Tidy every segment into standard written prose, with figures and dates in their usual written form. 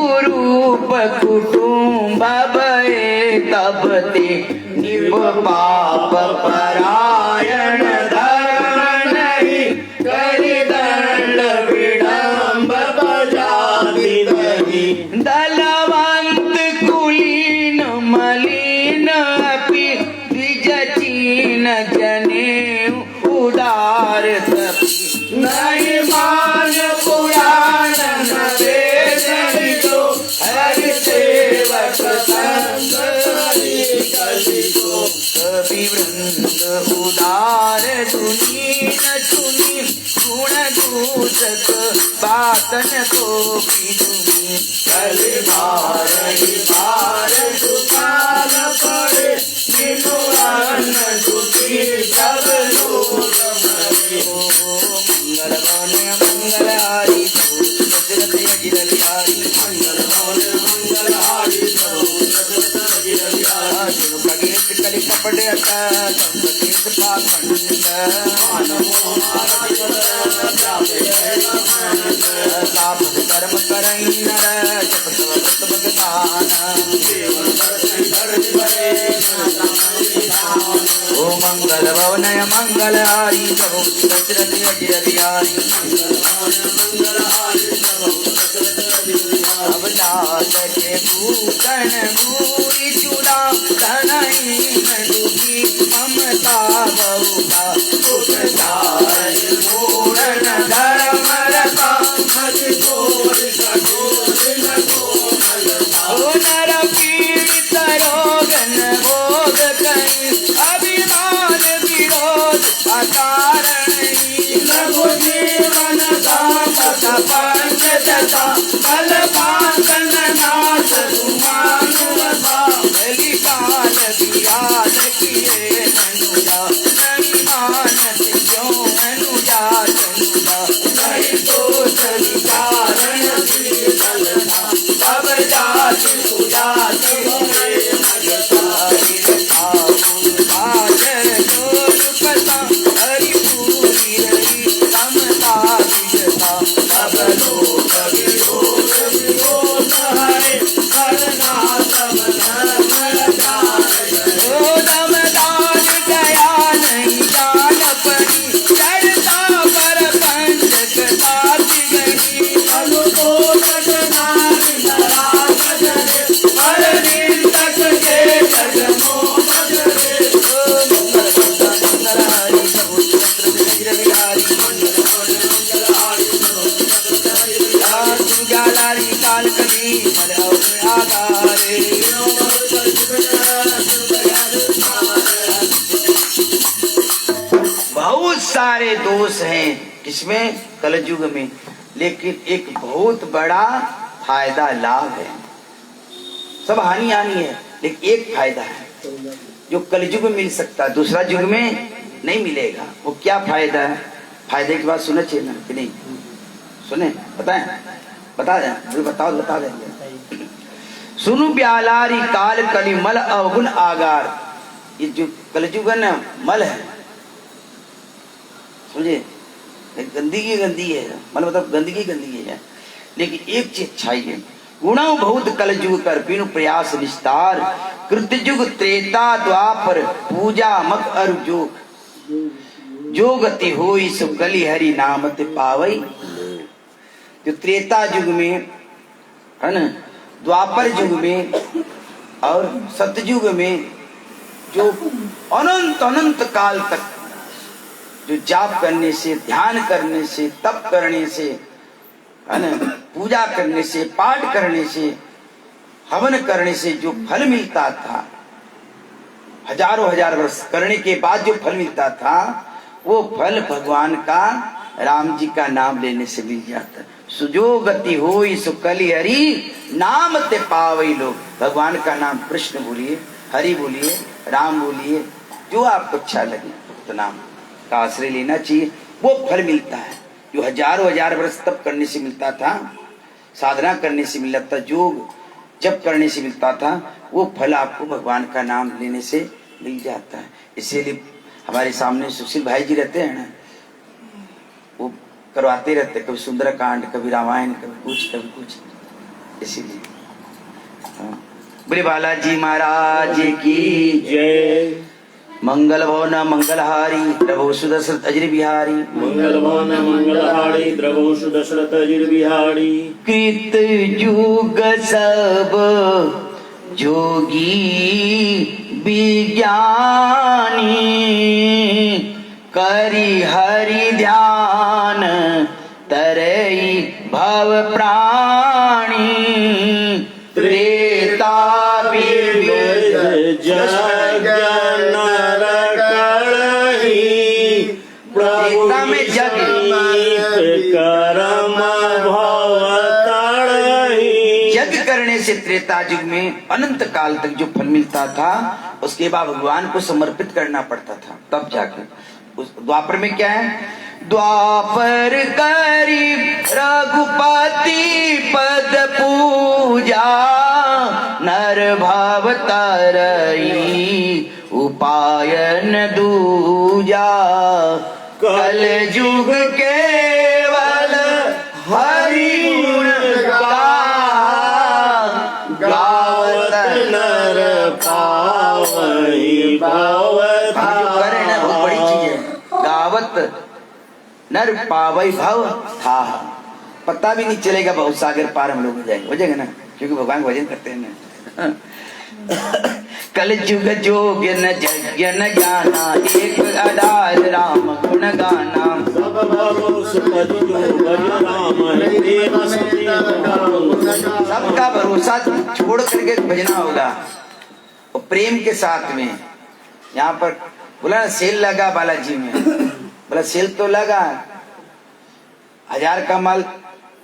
कुरूप कुटुंब भये तब ते निप पाप परायण धर्म नहीं करि दंड विडंब बजाति दही दलवंत कुलीन मलिन अपि द्विज चीन जने उदार तपि नहीं मान पुराण न वेद तो हरि सेवक संग कलि को कवि वृंद उदार सुनीन सुनी गुण दूषक बातन को पिजुनी कलि भार दुकान पड़े बिनु अन्न दुखी सब लोग मरे मंगल बने मंगल हारी दशरथ अजिर बिहारी मंगल बने मंगल हारी खगेश कलि कपट अटकेश पाखंड तापस कर्म करई नर जप तव व्रत भगवान ओ मंगल भवनय मंगल हारी प्रभु दशरथ अजिर बिहारी अवलास के भूषण भूरि चूड़ा तनहीन दुखी ममता बहुता उपचार पूर्ण धर्म रता मति कोट कठोर न कोमल ओ नर पीड़ित रोग न भोग कहीं अभिमान विरोध अकारण लघु जीवन तापस पंच दशा बल पातन नाश सुमानुवसा बलि काल बियाद किए अनुजा नहीं मानत क्यों अनुजा अनुजा नहीं तो विचारण शीतलता तब जाति सुजाति होए मगता हरि पूरी रही समता विषता सब लोग विरोध विरोध है करना सब दमदान गया नहीं जान पड़ी चढ़ता पर पंच कदाति गई अनुकोट नारी नाराज जरे हर दिन तक के जगमो मजरे काल कभी आधारे बहुत सारे दोष हैं इसमें कलयुग में, लेकिन एक बहुत बड़ा फायदा लाभ है। सब हानि हानि है, लेकिन एक फायदा है जो कलयुग में मिल सकता है, दूसरा युग में नहीं मिलेगा। वो क्या फायदा है? फायदे की बात सुनना चाहिए ना कि नहीं? सुने बताएं, बता दें, बता देंगे। सुनु ब्यालारी काल कली मल अवगुण आगार। ये जो कलयुग है ना, मल है, समझे? गंदगी है, मल मतलब गंदगी है। लेकिन एक चीज अच्छाई है, गुणों बहुत कलयुग कर बिनु प्रयास विस्तार, कृतयुग त्रेता द्वापर पूजा मत अरु जोग, जो गति होई सो कली हरि नाम ते पावई। जो त्रेता युग में है ना, द्वापर युग में और सतयुग में जो अनंत काल तक जो जाप करने से, ध्यान करने से, तप करने से, है ना, पूजा करने से, पाठ करने से, हवन करने से जो फल मिलता था, हजारों हजार वर्ष करने के बाद जो फल मिलता था, वो फल भगवान का, राम जी का नाम लेने से मिल जाता है। सुजो गति होई सो कलि हरि नाम ते पावई। लोग भगवान का नाम कृष्ण बोलिए, हरि बोलिए, राम बोलिए, जो आपको अच्छा लगे तो नाम का आश्रय लेना चाहिए। वो फल मिलता है जो हजारों हजार वर्ष तप करने से मिलता था, साधना करने से मिलता था, योग जप करने से मिलता था। वो फल आपको भगवान का नाम लेने से मिल जाता है। इसीलिए हमारे सामने सुशील भाई जी रहते हैं ना, वो करवाते रहते, कभी सुंदरकांड, कभी रामायण, कभी कुछ। इसीलिए। हाँ। बोले बालाजी महाराज की जय। मंगल भवन मंगलहारी प्रभु सुदशरथ अजर बिहारी मंगल भवन मंगलहारी प्रभु सुदशरथ अजर बिहारी। कृत युग सब जोगी विज्ञानी करि हरि ध्यान तरई भव प्राणी त्रेता जग नर कलहि प्रभु में जग करम भव तड़हि। यज्ञ करने से त्रेता युग में अनंत काल तक जो फल मिलता था उसके बाद भगवान को समर्पित करना पड़ता था, तब जाके उस द्वापर में क्या है, द्वापर करी रघुपति पद पूजा नर भाव तरई उपायन दूजा कल युग केवल हरि गुण गावत नर पावहि भव करण बहुत बड़ी चीज है, गावत नर पावई भव था, पता भी नहीं चलेगा बहुत सागर पार हम लोग हो जाएंगे, हो जाएगा ना, क्योंकि भगवान भजन करते हैं ना। कल युग जोग न यज्ञ न ज्ञाना एक आधार राम गुण गाना सब भरोसा तजु भज राम हृदय बसति गाना। सबका भरोसा छोड़ करके भजना होगा और प्रेम के साथ में। यहाँ पर बोला ना सेल लगा बालाजी में, बोला सेल तो लगा, 1000 का माल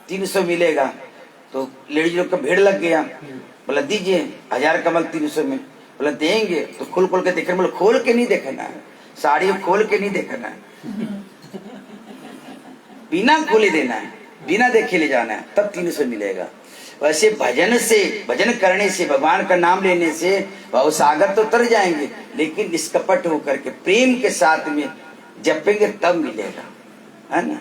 300 मिलेगा, तो लेडीज लोग का भीड़ लग गया, बोला दीजिए 1000 का माल 300 में, बोला देंगे, तो खोल खोल के देखना, बोला खोल के नहीं देखना है, साड़ी खोल के नहीं देखना है, बिना खोले देना है, बिना देखे ले जाना है, तब 300 मिलेगा। वैसे भजन से, भजन करने से, भगवान का नाम लेने से भाव सागर तो तर जाएंगे, लेकिन निष्कपट होकर के प्रेम के साथ में जपेंगे तब मिलेगा, है ना।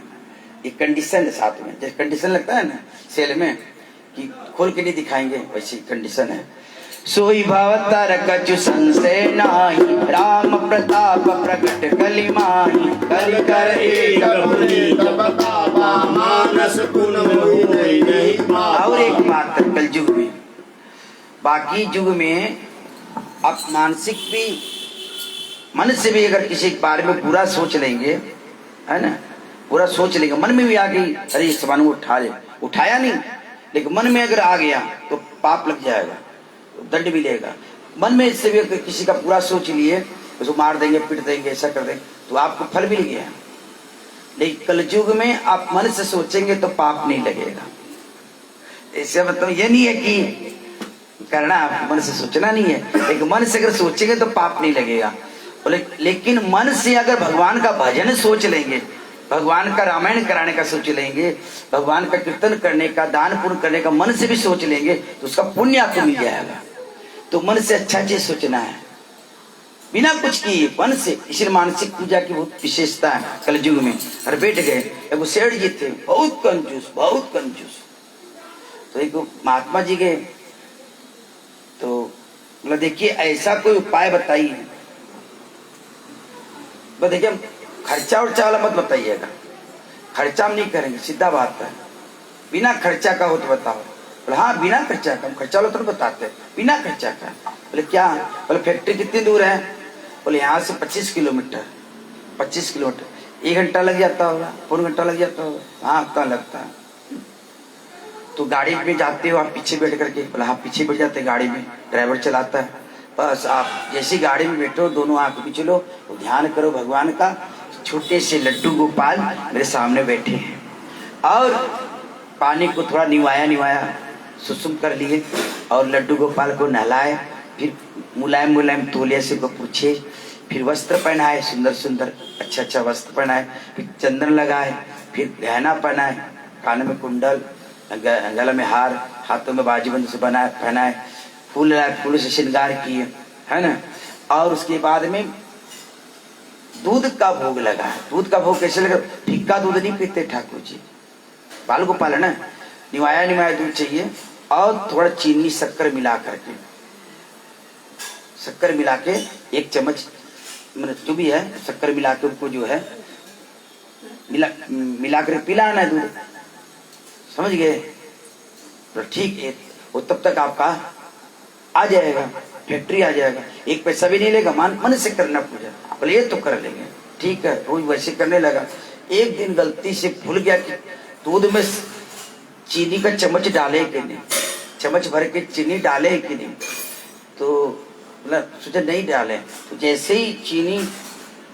ये कंडीशन है साथ में, जैसे कंडीशन लगता है ना सेल में कि खोल के नहीं दिखाएंगे, वैसी कंडीशन है। सोई भवतार कछु संशय नाही राम प्रताप प्रकट कलि माही कलि कर एक पुनीत प्रतापा मानस गुण मोहि नहीं पावा। और एक बात है कल युग में, बाकी युग में आप मानसिक भी मन से भी अगर किसी के बारे में बुरा सोच लेंगे, है ना, बुरा सोच लेंगे, मन में भी आ गई अरे इस को उठा ले, उठाया नहीं लेकिन मन में अगर आ गया तो पाप लग जाएगा, दंड मिलेगा। मन में इससे भी अगर किसी का पूरा सोच लिए उसको मार देंगे, पीट देंगे, ऐसा कर देंगे तो आपको फल मिल गया। लेकिन कलयुग में आप मन से सोचेंगे तो पाप नहीं लगेगा। इससे मतलब ये नहीं है कि करना मन से सोचना नहीं है, लेकिन मन से अगर सोचेंगे तो पाप नहीं लगेगा। लेकिन मन से अगर भगवान का भजन सोच लेंगे, भगवान का रामायण कराने का सोच लेंगे, भगवान का कीर्तन करने का, दान पुण्य करने का मन से भी सोच लेंगे तो उसका पुण्य आपको मिल जाएगा। तो मन से अच्छा चीज सोचना है, बिना कुछ किए मन से। इसलिए मानसिक पूजा की बहुत विशेषता है कलयुग में। और बैठ गए एगो सेठ जी थे, बहुत कंजूस, बहुत कंजूस। तो एक महात्मा जी गए तो बोला देखिए ऐसा कोई उपाय बताइए। देखिए खर्चा उर्चा वाला मत बताइएगा, खर्चा हम नहीं करेंगे, सीधा बात है। बिना खर्चा का हो तो बताओ। बोले हाँ बिना खर्चा का, हम खर्चा वाला तो बताते, बिना खर्चा का। बोले क्या? बोले फैक्ट्री कितनी दूर है? बोले यहाँ से 25 किलोमीटर। 25 किलोमीटर 1 घंटा लग जाता होगा, पौन घंटा लग जाता होगा। हाँ कहाँ लगता है? तो गाड़ी में जाते हो आप पीछे बैठ करके? बोला हाँ पीछे बैठ जाते, गाड़ी में ड्राइवर चलाता है। बस आप जैसी गाड़ी में बैठो, दोनों आंख पीछे लो, तो ध्यान करो भगवान का। छोटे से लड्डू गोपाल मेरे सामने बैठे हैं और पानी को थोड़ा निवाया सुसुम कर लिए और लड्डू गोपाल को नहलाए, फिर मुलायम मुलायम तौलिया से को पूछे, फिर वस्त्र पहनाए, सुंदर सुंदर अच्छा वस्त्र पहनाए, फिर चंदन लगाए, फिर गहना पहनाए, कान में कुंडल, गला में हार, हाथों में बाजूबंद से बनाए पहनाए, फूल लाए, फूल से श्रृंगार किए, है ना। और उसके बाद में दूध का भोग लगा। दूध का भोग कैसे लगा? फीका दूध नहीं पीते ठाकुर जी, बाल गोपाल है ना, निवाया दूध चाहिए। और थोड़ा चीनी शक्कर मिला करके, शक्कर मिला के 1 चम्मच मतलब जो भी है शक्कर मिला के उनको जो है मिला कर पिलाना है दूध, समझ गए? तो ठीक है, वो तब तक आपका आ जाएगा, फैक्ट्री आ जाएगा, 1 पैसा भी नहीं लेगा। मन से करना पूजा, बोले ये तो कर लेंगे, ठीक है। रोज वैसे करने लगा। एक दिन गलती से भूल गया कि दूध में चीनी का चम्मच डाले कि नहीं, चम्मच भर के चीनी डाले कि नहीं, तो मतलब सोचा नहीं डाले। तो जैसे ही चीनी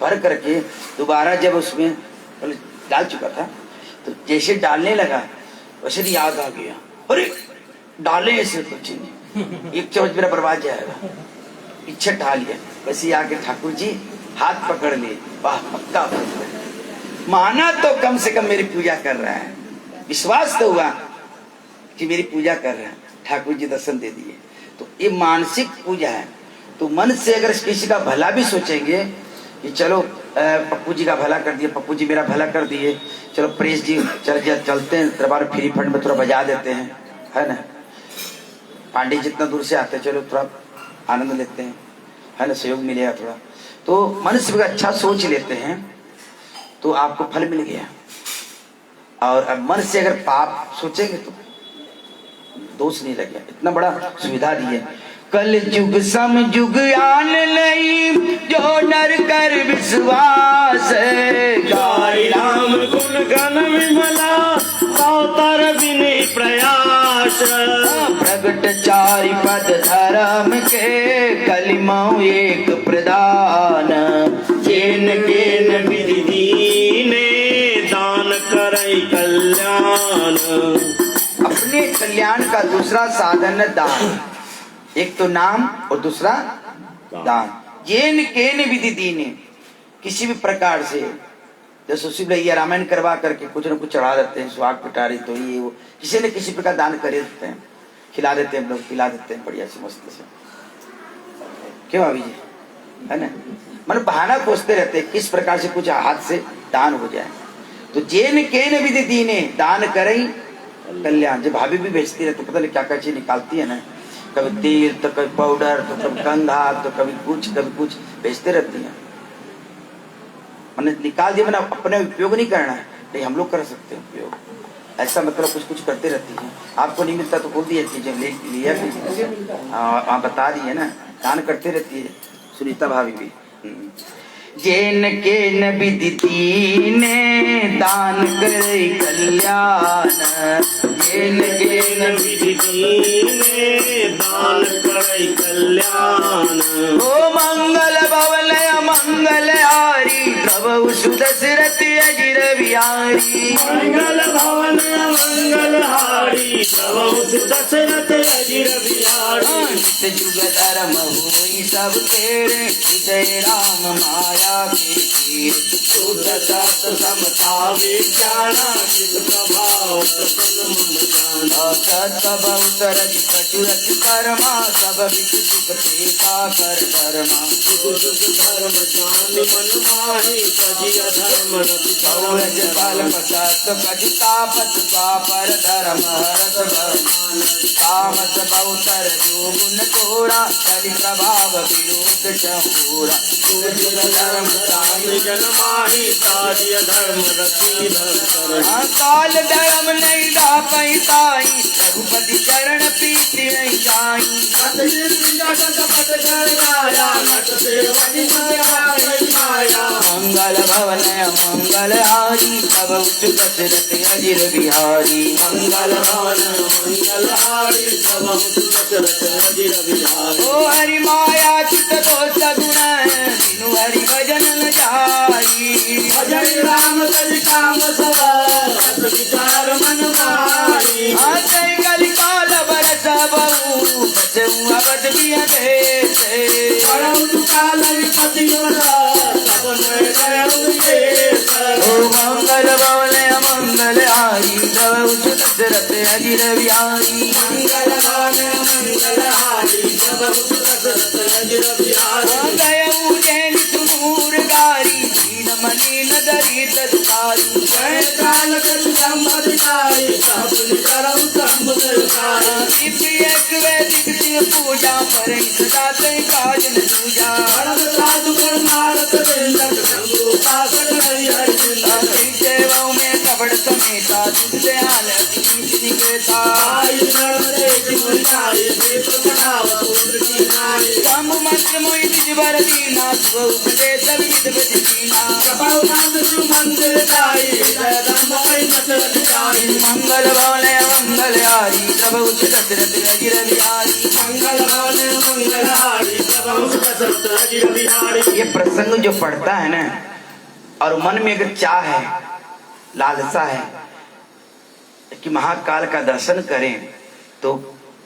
भर करके दोबारा जब उसमें डाल चुका था, तो जैसे डालने लगा वैसे ही याद आ गया, अरे डाले ऐसे तो चीनी, 1 चम्मच मेरा बर्बाद जाएगा, पीछे ढा लिया। वैसे आके ठाकुर जी हाथ पकड़ लिए, वाह पक्का माना तो कम से कम मेरी पूजा कर रहा है, विश्वास तो हुआ कि मेरी पूजा कर रहा है। ठाकुर जी दर्शन दे दिए। तो ये मानसिक पूजा है। तो मन से अगर किसी का भला भी सोचेंगे कि चलो पप्पू जी का भला कर दिए, पप्पू जी मेरा भला कर दिए, चलो प्रेस जी चलते हैं दरबार फ्री फंड में थोड़ा बजा देते हैं, है ना। पांडे जितना दूर से आते हैं, चलो थोड़ा आनंद लेते हैं, है ना, सहयोग मिलेगा थोड़ा। तो मन से अच्छा सोच लेते हैं तो आपको फल मिल गया। और अब मन से अगर पाप सोचेंगे तो दोष नहीं लगे। इतना बड़ा सुविधा दी है। कल युग सम युग आन नहीं, जो नर कर विश्वास, गाय राम गुण गण विमला, अवतर विनय प्रयास। प्रगट 4 पद धर्म के, कलिमौ एक प्रदान। जेन केन विधि दीने, दान करई कल्याण। अपने कल्याण का दूसरा साधन है दान। एक तो नाम और दूसरा दान। जेन केन विधि दीने, किसी भी प्रकार से, जैसे शिव भैया रामायण करवा करके कुछ न कुछ चढ़ा देते हैं, सुहाग पिटारी तो ये वो, किसी न किसी प्रकार दान कर देते हैं, खिला देते हैं, हम लोग पिला देते हैं बढ़िया से मस्त से। क्यों अभी जी, है ना, मतलब बहाना खोजते रहते हैं किस प्रकार से कुछ हाथ से दान हो जाए। तो जेन केन विधि दीने, दान करई कल्याण। जब भाभी भी बेचती रहती, पता नहीं क्या क्या चीज निकालती है ना, कभी तेल तो कभी पाउडर तो कभी कंघा तो कभी कुछ बेचते रहती है। मैंने निकाल दिया, मैंने अपने उपयोग नहीं करना है, नहीं हम लोग कर सकते हैं उपयोग, ऐसा मतलब कुछ करते रहती है। आपको नहीं मिलता तो बोल दिया चीजें ले लिया कीजिए, आप बता रही है ना, दान करते रहती है सुनीता भाभी भी। जेन केन विधि दीने, दान करे कल्याण। जेन केन विधि दीने, दान करई कल्याण। ओ मंगल भवन मंगल हारी, प्रभु सुदशरथ अजिर बिहारी। मंगल भवन मंगल हारी, प्रभु सुदशरथ अजिर बिहारी। नित जुग धर्म हुई सब तेरे, हृदय राम माया के तीर। शुद्ध सत समता विज्ञाना, चित प्रभाव प्रसन्न मम जाना। सत बहुत रज कचुरच कर्मा, सब विच सुख तेका कर धर्मा। सुख सुख धर्म जान मन माही, तजिय धर्म रति बहुरज कल्प सत कज तापस, पापर धर्म हरत भगवान। तामस बहुतर जो गुण तोरा, कलि प्रभाव विरोध चहूरा। धर्म जान जन माही, तजिय धर्म रति धर्म। काल धर्म नहीं ला पैताई, रघुपति चरण पीत नहीं जाई। मंगल भवन मंगल हारी, तब उच्च दशरथ अजिर बिहारी। मंगल भवन मंगल हारी, तब उच्च दशरथ अजिर बिहारी। ओ हरि माया चित दोष गुण, बिनु हरि भजन न जाई। भजन राम कलि काम सब, रस विचार मन मारी। आते कलि काल बरस बहु, बचऊ अबद बिया देते। काल विपति सब में दयालु देश। ओ मंगल भवन मंगल हारी, तब उच्च दशरथ अजिर बिहारी। मंगल भवन मंगल हारी, तब उच्च दशरथ अजिर बिहारी। गयऊ जैन सुनूर गारी, दीन मणि दीन दरिद्र दुखारी जय काल कट संवदकारी अपनी करम संवदकारी दीप्ति एक वैदिक शिव पूजा पर सदा ते काज न दूजा परम साधु कर नारद बिंदक शंभु पासक नहीं अर्जुन देवों में कपड़ समेता दुख दयाल निकेता आई नर्मदे की मुनिनारी दीप बढ़ाव पुत्र की नारी शंभु मंत्र मोहि दिजवर दीना स्व उपदेश विद बदीना कपाल नंद गुरु मंदिर जाई जय धर्म वही नचरत जाई मंगल बोले मंगल हारी प्रभु दशरथ अजिर बिहारी मंगल भवन मंगल हारी प्रभु दशरथ अजिर बिहारी। ये प्रसंग जो पढ़ता है ना और मन में अगर चाह है लालसा है कि महाकाल का दर्शन करें तो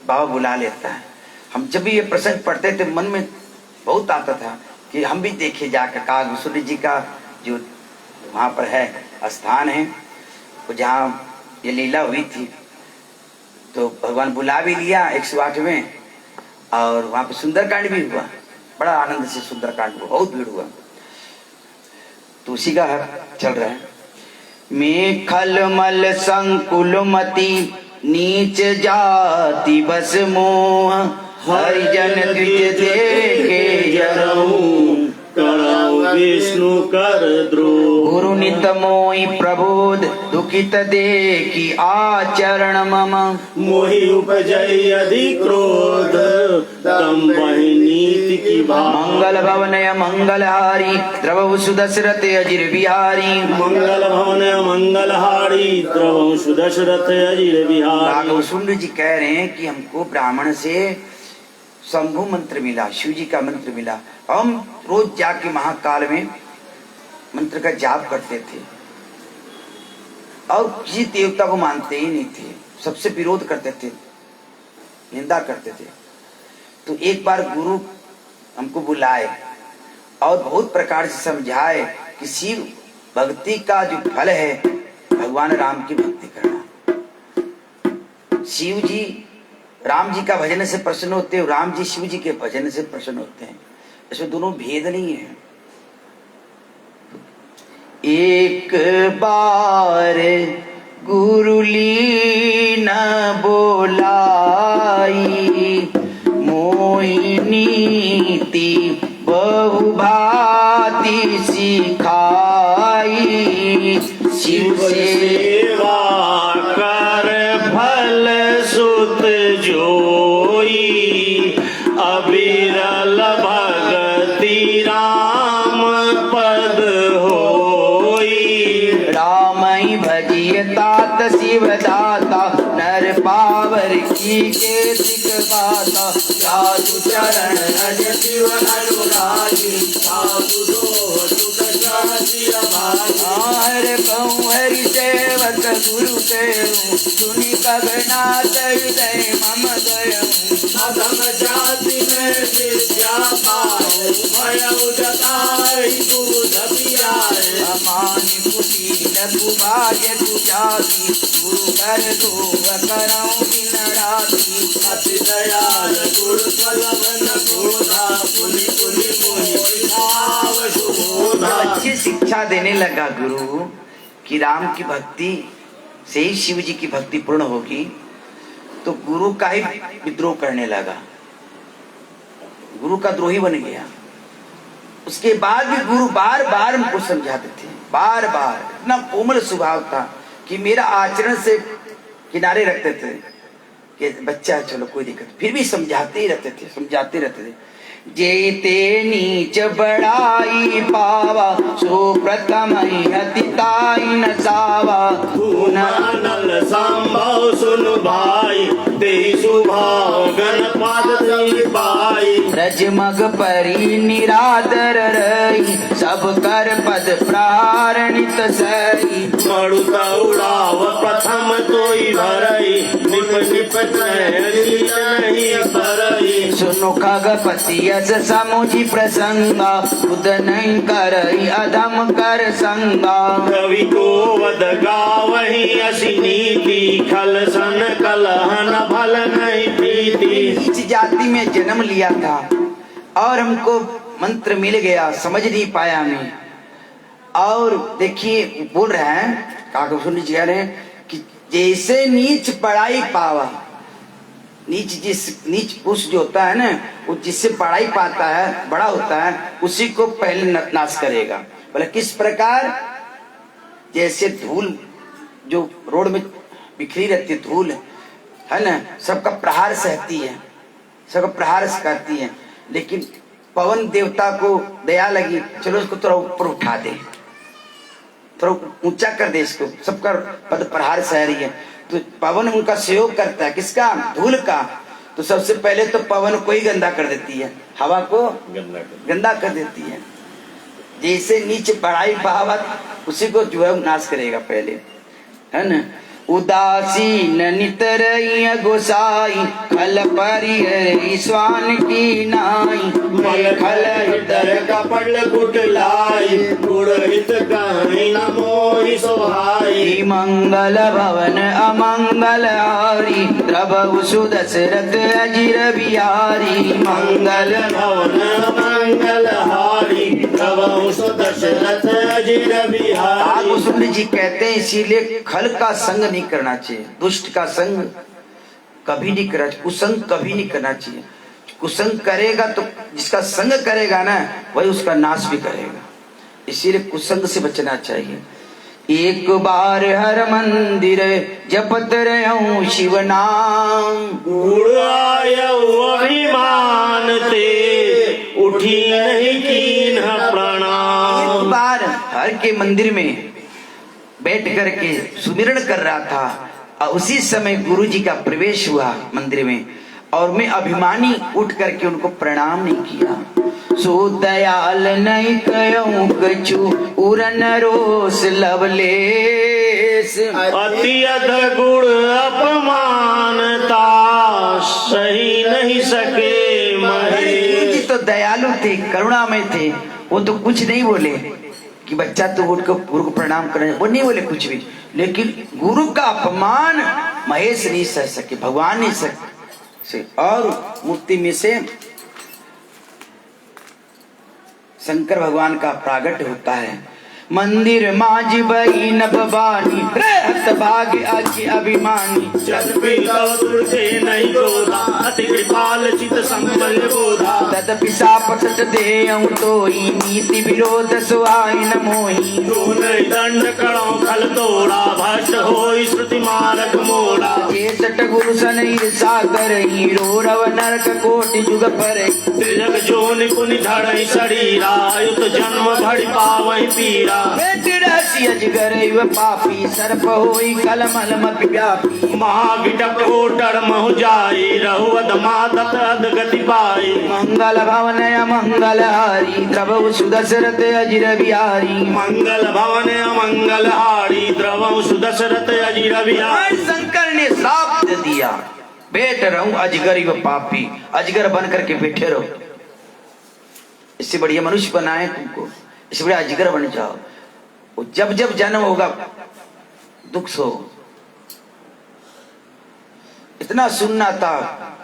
बाबा बुला लेता है। हम जब भी ये प्रसंग पढ़ते थे मन में बहुत आता था कि हम भी देखे जाकर काग सूर्य जी का जो वहाँ पर है स्थान है जहाँ ये लीला हुई थी तो भगवान बुला भी लिया 108 में और वहाँ पे सुंदरकांड भी हुआ। बड़ा आनंद से सुंदरकांड हुआ, बहुत भीड़ हुआ। तो उसी का चल रहा है। मेखल मल संकुल मति नीच जाति बस मोह हरिजन द्विज देखे जरऊं करौ विष्णु कर द्रोह गुरु नित मोहि प्रबोध दुखित देखी आचरण मम मोहि उपजय अधिक क्रोध तम वही नीति की भाव मंगल भवनय मंगलहारी द्रवहु सुदशरथ अजिर बिहारी मंगल भवन मंगल हारी द्रवहु सुदशरथ अजिर बिहारी। राघव सुंदर जी कह रहे हैं कि हमको ब्राह्मण से शंभु मंत्र मिला, शिव जी का मंत्र मिला। हम रोज जाके महाकाल में मंत्र का जाप करते थे और किसी देवता को मानते ही नहीं थे, सबसे विरोध करते थे, निंदा करते थे। तो एक बार गुरु हमको बुलाए और बहुत प्रकार से समझाए कि शिव भक्ति का जो फल है भगवान राम की भक्ति करना। शिव जी राम जी का भजन से प्रसन्न होते हैं, राम जी शिव जी के भजन से प्रसन्न होते हैं। इसमें दोनों भेद नहीं है। एक बार गुरु लीन बोलाई मोहि नीति बहुभांति सिखाई शिव सेवा कर फल सुत जोई अविरल भगति राम पद होई रामई भजिय तात शिव दाता नर पावर की के दिखवाता साधु चरण रज शिव अनुरागी साधु दोह सुख शिर भागी हर कहूँ हरि सेवक गुरु देव सुनि कगनाथ हृदय मम गयऊँ अधम जाति में विद्या पाए भय उजताई दूध पियाए अमानि कुटिल कुभाग्य कुजाति गुरु कर दो करऊँ दिन राति अति दयाल गुरु सलभन बोधा पुनि पुनि मोहि भाव सुबोधा। अच्छी शिक्षा देने लगा गुरु कि राम की भक्ति से ही शिव जी की भक्ति पूर्ण होगी। तो गुरु का ही विद्रोह करने लगा, गुरु का द्रोही बन गया। उसके बाद भी गुरु बार बार हमको समझाते थे, बार बार। इतना कोमल स्वभाव था कि मेरा आचरण से किनारे रखते थे कि बच्चा है, चलो कोई दिक्कत, फिर भी समझाते ही रहते थे, समझाते रहते थे। जेते नीच बड़ाई पावा सो प्रथम अतिताई न सावा नल संभव सुन भाई तेई सुभाव गणपद तेई पाई रजमग परी निरादर रही सब कर पद प्रारणित सही मड़ुता उड़ाव प्रथम तोई भरई निप निप नहीं भरई सुनो खगपति यस समुझि प्रसंगा खुद नहीं करई अधम कर संगा कवि को वद गावहि असी नीति खल सन कलहन भल नहीं प्रीति। नीच जाति में जन्म लिया था और हमको मंत्र मिल गया, समझ नहीं पाया मैं, और देखिए बोल रहे हैं, काका सुन लीजिए रहे हैं कि जैसे नीच पढ़ाई पावा, नीच पुरुष जो होता है ना, वो जिससे पढ़ाई पाता है, बड़ा होता है, उसी को पहले नाश करेगा। बोले किस प्रकार? जैसे धूल जो रोड में बिखरी रहती है, धूल है ना, सबका प्रहार सहती है, सबका प्रहार करती है, लेकिन पवन देवता को दया लगी, चलो उसको थोड़ा ऊपर उठा दे, थोड़ा ऊंचा कर दे इसको, सबका पद प्रहार सह रही है। तो पवन उनका सहयोग करता है, किसका? धूल का। तो सबसे पहले तो पवन को ही गंदा कर देती है, हवा को गंदा कर देती है। जैसे नीचे बढ़ाई बहावत, उसी को जो है नाश करेगा पहले, है ना। उदासीन नितरई गोसाई, खल परिहर स्वान की नाई, मल खल हृदय कपट कुटलाई, गुण हित कहीं न मोहि सोहाई। मंगल भवन अमंगल हारी, प्रभु सुदशरथ अजिर बिहारी। मंगल भवन मंगल हारी, प्रभु सुदशरथ अजिर बिहारी। कुसुम जी कहते हैं इसीलिए खल का संग नहीं करना चाहिए, दुष्ट का संग कभी नहीं करना चाहिए, कुसंग कभी नहीं करना चाहिए। कुसंग करेगा तो जिसका संग करेगा ना, वही उसका नाश भी करेगा, इसीलिए कुसंग से बचना चाहिए। एक बार हर मंदिर जपत रहूं शिव नाम, गुण आयऊ अभिमान ते, उठी नहीं कीन्ह प्रणाम। एक बार हर के मंदिर में बैठ करके सुमिरण कर रहा था, और उसी समय गुरु जी का प्रवेश हुआ मंदिर में, और मैं अभिमानी उठ करके उनको प्रणाम नहीं किया। सो दयाल नहीं कयूं कछु, उरन रोस लवलेस। अति अध गुण अपमानता, सही नहीं सके महेश। जी तो दयालु थे, करुणामय थे, वो तो कुछ नहीं बोले कि बच्चा तो उठ को गुरु को प्रणाम करना, वो नहीं बोले कुछ भी, लेकिन गुरु का अपमान महेश नहीं सह सके, भगवान नहीं सके। और मूर्ति में से शंकर भगवान का प्रागट्य होता है। मंदिर माज बई नभवानी, रहत भाग्य अति अभिमानी। जदपि तव तुरते नहीं क्रोधा, अति कृपाल चित संबल बोधा। तदपि सापसट देयं तोई, नीति विरोध सुहाई न मोही। जो नहीं दंड करो खल तोड़ा, भ्रष्ट होई श्रुति मारक मोड़ा। ये सट गुरु सन ईर्षा करई, रोरव नरक कोटि जुग परई। त्रिजग जो निपुण धड़ई शरीरा, युत जन्म भड़ी पावई पीरा। बेटिरसी अजगर इव पापी, सर्प होई कलमल मपि व्यापी। महाविटप ओटर महु जाई, रहुअद मादत अधगति पाई। मंगल भवन अमंगल हारी, द्रवहु सुदशरथ अजिर बिहारी। मंगल भवन अमंगल हारी, द्रवहु सुदशरथ अजिर बिहारी। शंकर ने श्राप दे दिया, बैठ रहूं अजगर इव पापी, अजगर बन करके बैठे रहो। इससे बढ़िया मनुष्य बनाए तुमको, इससे बढ़िया अजगर बन जाओ। जब जब जन्म होगा दुख सो। इतना सुनना था,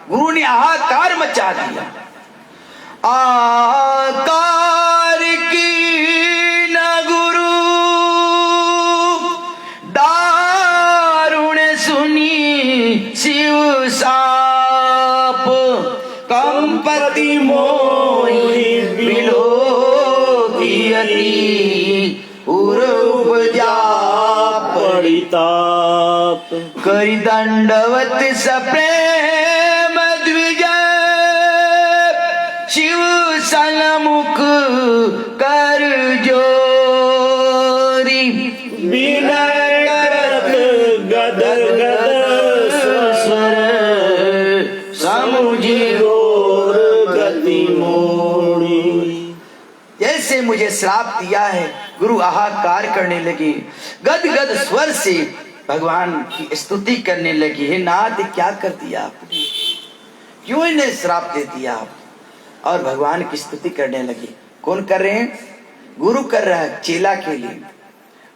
गुरु ने हाहाकार मचा दिया। आकार की न गुरु दारुण सुनी, शिव साप कंपति मोहि बिलो की अति, उर उपजा परिताप। करि दंडवत सप्रेम द्विजय, शिव सन्मुख कर जोरी। विनय करत गद गद स्वर, समुझी घोर गति मोड़ी। जैसे मुझे श्राप दिया है, गुरु हाहाकार करने लगे, गद गद स्वर से भगवान की स्तुति करने लगी। हे नाथ, क्या कर दिया आपने, क्यों इन्हें श्राप दे दिया आप? और भगवान की स्तुति करने लगी। कौन कर रहे हैं? गुरु कर रहा है, चेला के लिए,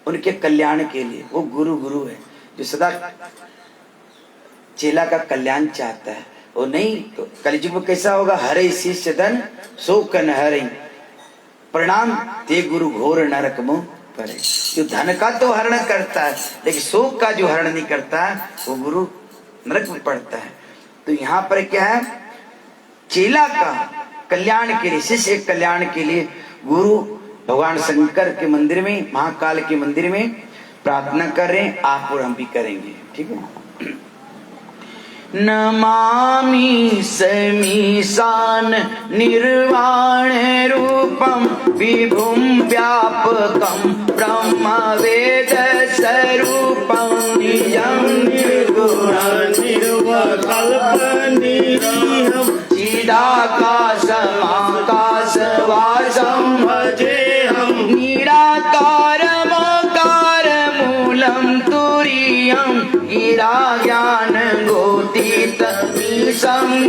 उनके कल्याण के लिए। वो गुरु है जो सदा चेला का कल्याण चाहता है। वो नहीं तो कलयुग में कैसा होगा? हरे शिष्य धन सो कन हरे, प्रणाम ते गुरु घोर नरक मुँह ऊपर है। जो धन का तो हरण करता है, लेकिन सुख का जो हरण नहीं करता है वो गुरु नरक में पड़ता है। तो यहाँ पर क्या है, चेला का कल्याण के लिए, शिष्य के कल्याण के लिए गुरु भगवान शंकर के मंदिर में, महाकाल के मंदिर में प्रार्थना कर रहे हैं। आप और हम भी करेंगे, ठीक है। नमामि समीशान निर्वाण रूपम विभुम व्यापकम ब्रह्म वेद स्वरूपम निजं निर्गुण निर्विकल्पनिरीहं चिदाकाशमाकाशवासं भजेऽहं निराकारमकार मूलं तुरीयं गिराज्ञान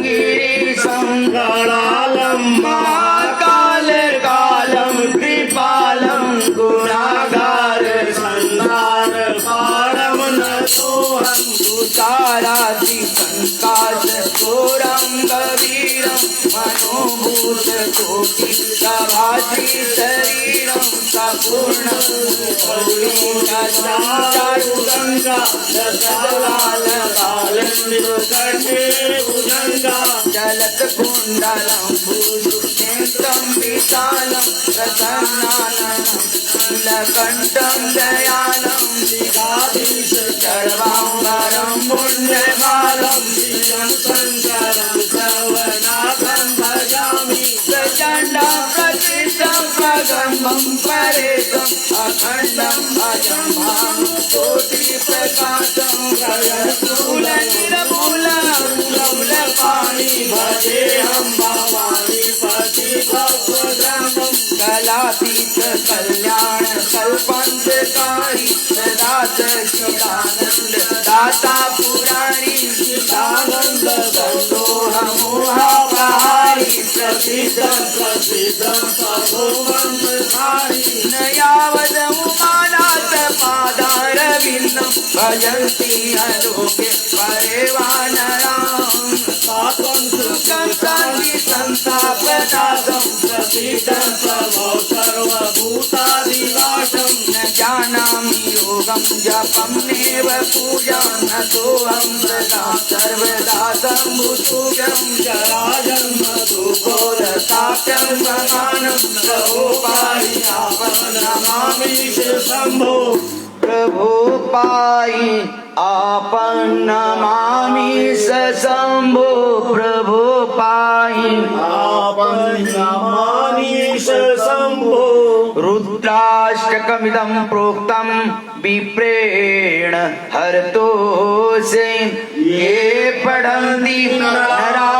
गिरीशं गणालं महाकाल कालं कृपालं गुणागार संसार पारं नतोऽहं तुषारादि संकाश घोरं गभीरं मनोभूत कोटि प्रभाति शरीरं संपूर्ण गंगा दशलाल चलत कुंडलं भूषुनेत्रं विशालं प्रसन्नाननं नीलकण्ठं दयालं दिगाधीश सर्वांगरं पुण्यमालं श्रीरं शङ्करं सर्वनाथं भजामि प्रचण्डं प्रतिष्ठं प्रगम्भं परेशम् अखण्डं अजं भानुकोटिप्रकाशं गगनतुलनिर्मूलमूलपाणि भजेऽहं भवानी पतिभक्तजनकं कलातीत कल्याण कल्पन्तकारी सदा सच्चिदानन्द दाता पुरारी चिदानन्द संदोहमोहापहारी प्रसिद्धं सर्वोमंगलकारी न यावदमुमानाथ पादारविन्दं भजन्ति अलोके परेवानरां सात्वं सुखं शान्ति संतापनाशं प्रसिद्धं सर्वभूतादिनाशं न जानामि योगं जपं नैव पूजां नतोऽहं सदा सर्वदा सम्भुतुभ्यं जराजन्म दुःखोदताप्यं समानं नमामि शम्भो प्रभु पाहि आपन नमामि शम्भो प्रभु पाहि आपन नमामि शम्भो रुद्राष्टकमिदं प्रोक्तं विप्रेण हरतोषे ये पठन्ति नरा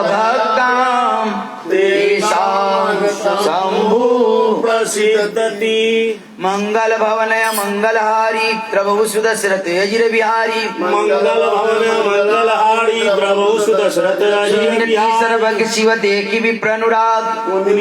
भक्तां तेषां शम्भु प्रसिद्धति मंगल भवनय मंगलहारी प्रभु सुदशरथ अजिर बिहारी मंगल भवन मंगलहारी प्रभु सुदशरथ अजिर बिहारी सर्वज्ञ शिव देखी विप्रनुराग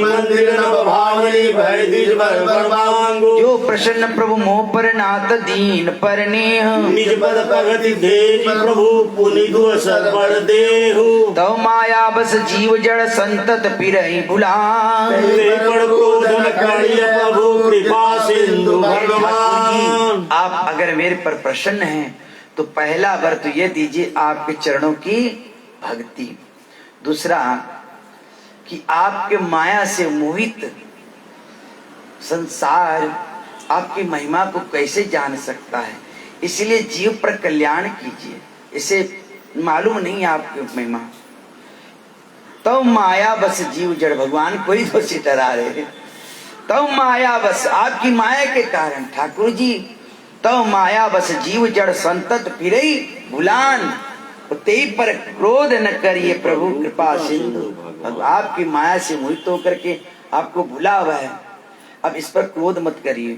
मंदिर नव भावनी भय दिज बरबांगो जो प्रसन्न प्रभु मोह पर नाथ दीन पर नेह निज पद भगति देहि प्रभु पुनि दुअस बड़ देहु तव माया बस जीव जड़ संतत पिरहि बुलान पड़ क्रोधन करिय प्रभु कृपा सिंधु भगवान। आप अगर मेरे पर प्रसन्न हैं तो पहला वर तो ये दीजिए आपके चरणों की भक्ति, दूसरा कि आपके माया से मोहित संसार आपकी महिमा को कैसे जान सकता है, इसलिए जीव पर कल्याण कीजिए। इसे मालूम नहीं आपकी महिमा, तो माया बस जीव जड़ भगवान कोई दोषी ठहरा रहे। तो माया बस आपकी माया के कारण ठाकुर जी, तो माया बस जीव जड़ संतत फिरई भुलान, तेई पर क्रोध न करिए प्रभु कृपा सिंधु। आपकी माया से मोहित होकर के आपको भुला हुआ है, अब इस पर क्रोध मत करिए।